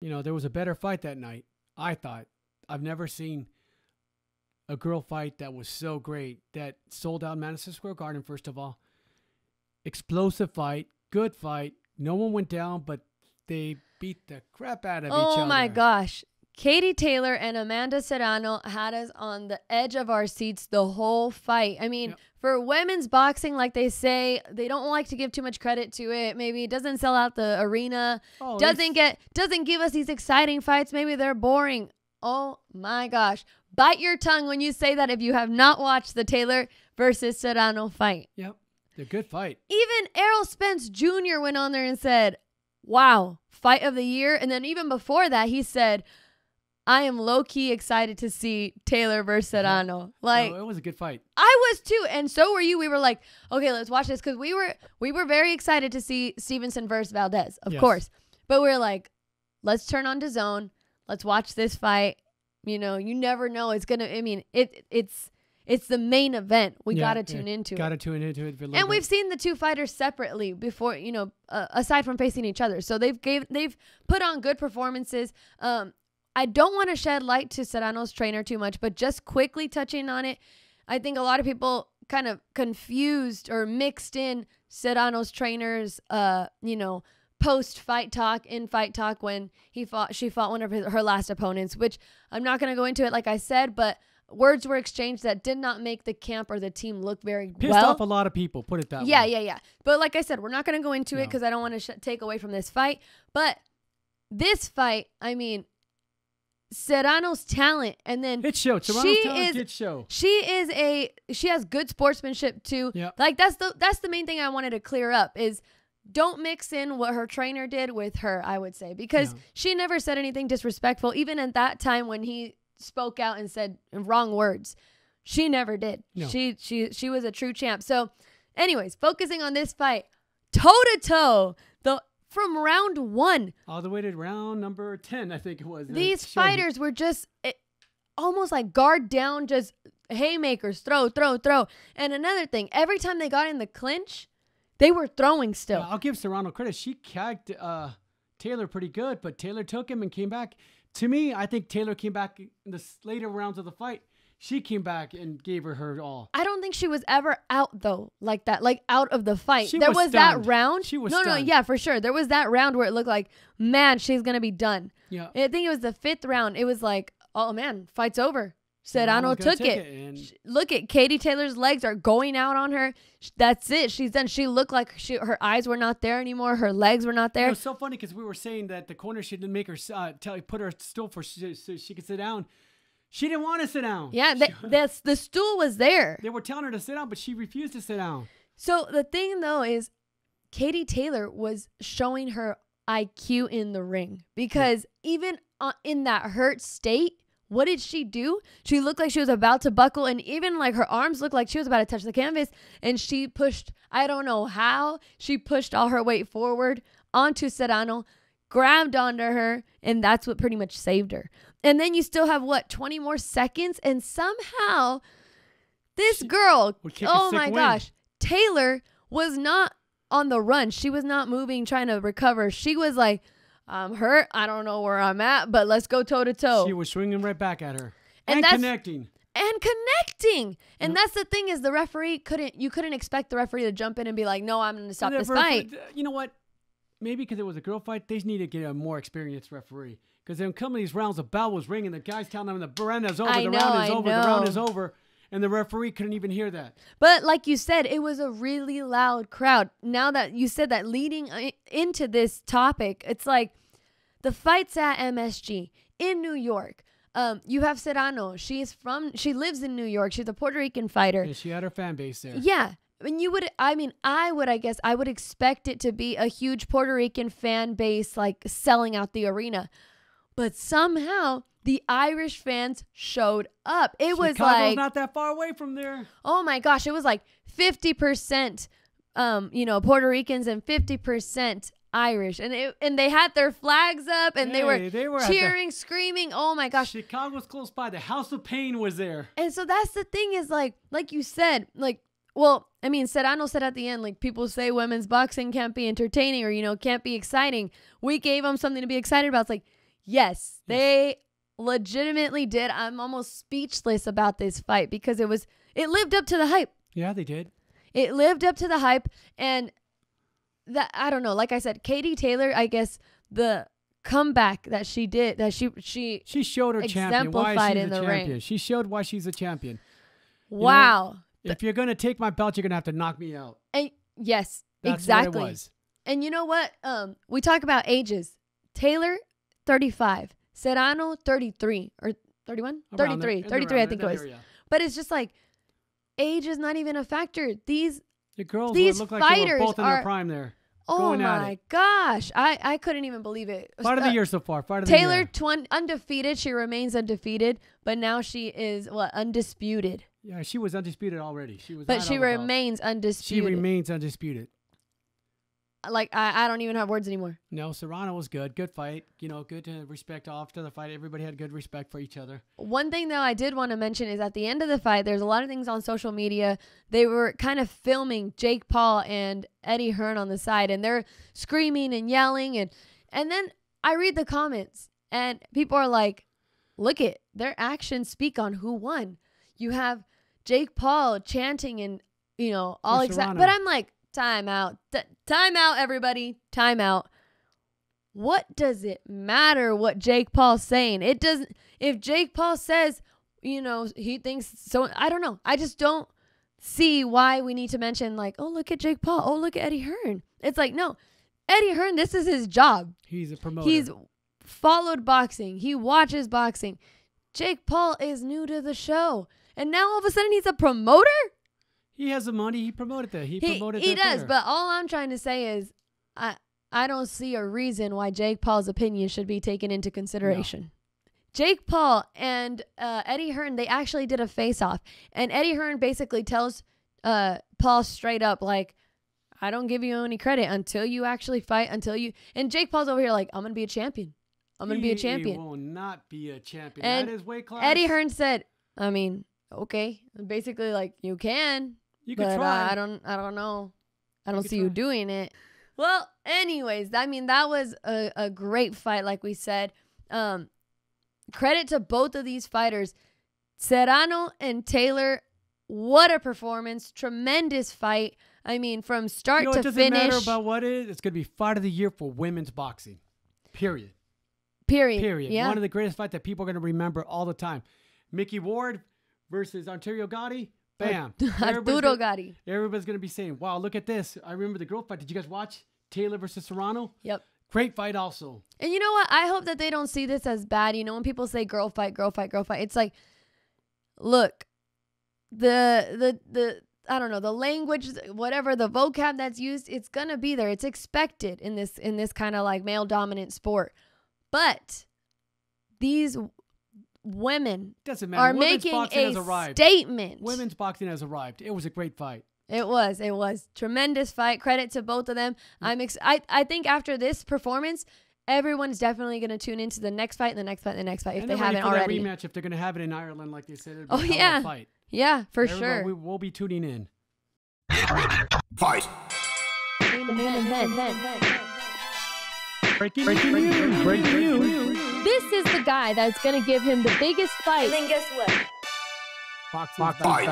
There was a better fight that night. I thought. I've never seen a girl fight that was so great, that sold out Madison Square Garden, first of all. Explosive fight, good fight. No one went down, but they beat the crap out of each other. Oh my gosh. Katie Taylor and Amanda Serrano had us on the edge of our seats the whole fight. I mean, for women's boxing, like they say, they don't like to give too much credit to it. Maybe it doesn't sell out the arena. Doesn't give us these exciting fights. Maybe they're boring. Oh my gosh. Bite your tongue when you say that if you have not watched the Taylor versus Serrano fight. Yep. They're a good fight. Even Errol Spence Jr. went on there and said, wow, fight of the year. And then even before that, he said, I am low-key excited to see Taylor versus Serrano. Like, it was a good fight. I was too, and so were you. We were like, okay, let's watch this, because we were very excited to see Stevenson versus Valdez, of course. But we were like, let's turn on DAZN. Let's watch this fight. You never know. It's gonna. I mean, it's the main event. We gotta tune into it. Gotta tune into it. And we've seen the two fighters separately before. Aside from facing each other, so they've put on good performances. I don't want to shed light to Serrano's trainer too much, but just quickly touching on it, I think a lot of people kind of confused or mixed in Serrano's trainer's, post-fight talk, in fight talk when she fought one of her last opponents, which I'm not going to go into it like I said, but words were exchanged that did not make the camp or the team look very Pissed off a lot of people, put it that way. Yeah. But like I said, we're not going to go into it because I don't want to take away from this fight. But this fight, I mean, Serrano's talent, and then it showed. Serrano's talent did show. She has good sportsmanship too. Yep. Like that's the main thing I wanted to clear up is don't mix in what her trainer did with her, I would say, because she never said anything disrespectful, even at that time when he spoke out and said wrong words. She never did. No. She was a true champ. So anyways, focusing on this fight, toe to toe, from round 1 all the way to round number 10, I think it was. These fighters were just almost like guard down, just haymakers, throw. And another thing, every time they got in the clinch, they were throwing still. I'll give Serrano credit. She cagged Taylor pretty good, but Taylor took him and came back. To me, I think Taylor came back in the later rounds of the fight. She came back and gave her all. I don't think she was ever out, though, like that, like out of the fight. There was that round. She was No, yeah, for sure. There was that round where it looked like, man, she's going to be done. Yeah. I think it was the 5th round. It was like, oh, man, fight's over. Serrano took it. Look at Katie Taylor's legs are going out on her. That's it. She's done. She looked like her eyes were not there anymore. Her legs were not there. It was so funny because we were saying that the corner she didn't make her put her stool so she could sit down. She didn't want to sit down. Yeah, the stool was there. They were telling her to sit down, but she refused to sit down. So the thing, though, is Katie Taylor was showing her IQ in the ring because even in that hurt state, what did she do? She looked like she was about to buckle, and even like her arms looked like she was about to touch the canvas, and she pushed, I don't know how, she pushed all her weight forward onto Serrano, grabbed onto her, and that's what pretty much saved her. And then you still have, 20 more seconds? And somehow, this girl, oh my gosh, Taylor was not on the run. She was not moving, trying to recover. She was like, I'm hurt. I don't know where I'm at, but let's go toe to toe. She was swinging right back at her. And connecting. And that's the thing is the referee you couldn't expect the referee to jump in and be like, no, I'm going to stop this fight. You know what? Maybe because it was a girl fight, they need to get a more experienced referee. Because in coming these rounds, the bell was ringing. The guy's telling them the round is over, the round is over. And the referee couldn't even hear that. But like you said, it was a really loud crowd. Now that you said that, leading into this topic, it's like the fight's at MSG in New York. You have Serrano. She lives in New York. She's a Puerto Rican fighter. Yeah, she had her fan base there. Yeah. And I would expect it to be a huge Puerto Rican fan base, like selling out the arena. But somehow the Irish fans showed up. Chicago's not that far away from there. Oh my gosh. It was like 50%, Puerto Ricans and 50% Irish. And they had their flags up and they were cheering, screaming. Oh my gosh. Chicago was close by. The House of Pain was there. And so that's the thing is like you said, Serrano said at the end, like, people say women's boxing can't be entertaining or, can't be exciting. We gave them something to be excited about. It's like, Yes, they legitimately did. I'm almost speechless about this fight because it lived up to the hype. Yeah, they did. It lived up to the hype, and that, I don't know. Like I said, Katie Taylor, I guess the comeback that she did, that she showed her champion why she's a champion. Ring. She showed why she's a champion. Wow. You know, if you're gonna take my belt, you're gonna have to knock me out. And yes, that's exactly. What it was. And you know what? We talk about ages. Taylor, 35. Serrano, 33 or 31, 33, 33. I think it was. But it's just like age is not even a factor. These girls look like they were both in their prime there. Oh my gosh. I couldn't even believe it. Fight of the year so far. Taylor, undefeated. She remains undefeated, but now she is undisputed. Yeah, she was undisputed already. But she remains undisputed. She remains undisputed. Like, I don't even have words anymore. No, Serrano was good. Good fight. You know, good to respect after the fight. Everybody had good respect for each other. One thing, though, I did want to mention is at the end of the fight, there's a lot of things on social media. They were kind of filming Jake Paul and Eddie Hearn on the side, and they're screaming and yelling. And then I read the comments, and people are like, look it, their actions speak on who won. You have Jake Paul chanting and, you know, all excited. But I'm like, time out. Time out, everybody. Time out. What does it matter what Jake Paul's saying? It doesn't. If Jake Paul says, you know, he thinks so, I don't know. I just don't see why we need to mention like, oh, look at Jake Paul. Oh, look at Eddie Hearn. It's like, no, Eddie Hearn, this is his job. He's a promoter. He's followed boxing. He watches boxing. Jake Paul is new to the show. And now all of a sudden he's a promoter? He has the money. He promoted that. He promoted that. He does, but all I'm trying to say is I don't see a reason why Jake Paul's opinion should be taken into consideration. No. Jake Paul and Eddie Hearn, they actually did a face-off. And Eddie Hearn basically tells Paul straight up, like, I don't give you any credit until you actually fight, And Jake Paul's over here like, I'm going to be a champion. I'm going to be a champion. He will not be a champion. And that is weight class. Eddie Hearn said, I mean, okay. Basically, like, you can. You could try. I don't know. I don't see you doing it. Well, anyways, I mean, that was a great fight, like we said. Credit to both of these fighters. Serrano and Taylor, what a performance. Tremendous fight. I mean, from start to finish. It doesn't matter about what it is. It's going to be fight of the year for women's boxing. Period. Yeah. One of the greatest fights that people are going to remember all the time. Mickey Ward versus Arturo Gatti. Bam. Arturo Gatti. Everybody's going to be saying, wow, look at this. I remember the girl fight. Did you guys watch Taylor versus Serrano? Yep. Great fight also. And you know what? I hope that they don't see this as bad. You know, when people say girl fight, it's like, look, the I don't know, the language, whatever, the vocab that's used, it's going to be there. It's expected in this kind of like male dominant sport. But these women are making a statement. Women's boxing has arrived. It was a great fight. It was tremendous fight. Credit to both of them. I think after this performance, everyone's definitely going to tune into the next fight and the next fight and the next fight if they haven't already. Rematch if they're going to have it in Ireland, like they said. Oh yeah, fight. Yeah, for sure. We'll be tuning in. Fight. Breaking news. This is the guy that's going to give him the biggest fight. And then guess what? Fight.